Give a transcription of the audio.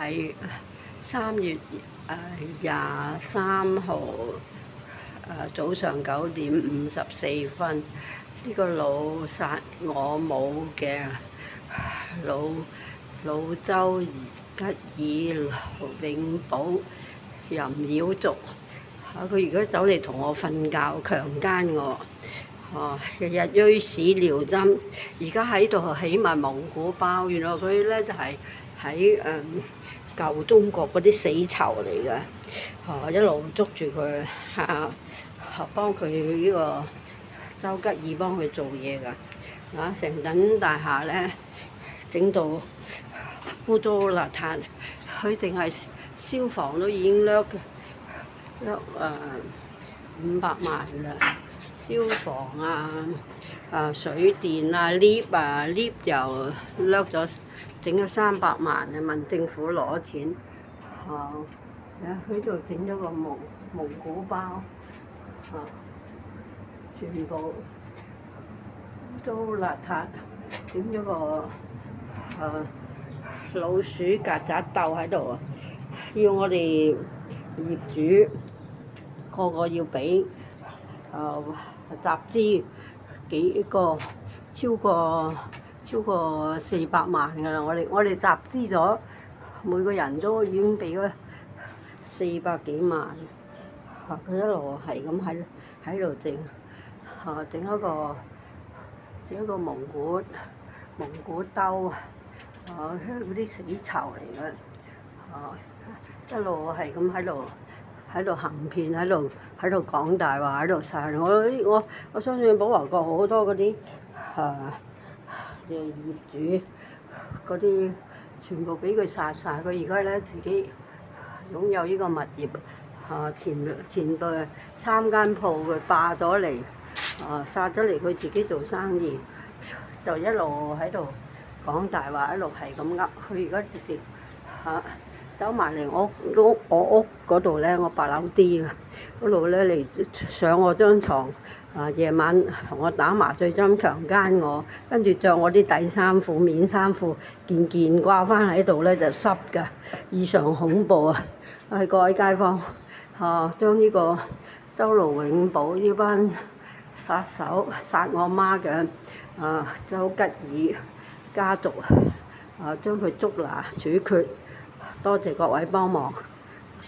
係3月23號早上9:54，呢個老殺我母嘅老州吉爾永保淫妖族，佢而家走嚟同我瞓覺，強姦我，日日鋥屎尿針，而家喺度起埋蒙古包，原來佢咧就係喺舊中國嗰啲死囚嚟嘅，一路捉住佢幫佢呢個周吉爾幫佢做嘢㗎，成棟大廈咧整到污糟邋遢，佢淨係消防都已經掠500萬啦，消防水電lift 又掠咗，整咗300萬問政府攞錢，喺度整咗個蒙古包，全部污糟邋遢，整咗個老鼠曱甴竇喺度啊！要我哋業主個要俾集資幾個超過400萬㗎啦！我哋集資咗，每個人都已經俾咗400幾萬。佢一路係咁喺度整一個蒙古兜，嗰啲死囚嚟嘅，一路係咁喺度行騙，喺度講大話，喺度殺我相信保華閣好多嗰啲業主嗰啲全部俾佢殺晒。佢而家咧自己擁有呢個物業，前度3間鋪佢霸咗嚟，殺咗嚟佢自己做生意，就一路喺度講大話，一路係咁噏。佢而家直接走埋嚟我屋嗰度咧，我8樓 D 啊嗰度咧嚟上我張床，夜晚同我打麻醉針強姦我，跟住着我啲底衫褲、面衫褲，件掛翻喺度咧就濕㗎，異常恐怖啊！各位街坊，將呢個周盧永保呢班殺手殺我媽嘅周吉爾家族，將佢捉拿處決。多謝各位幫忙。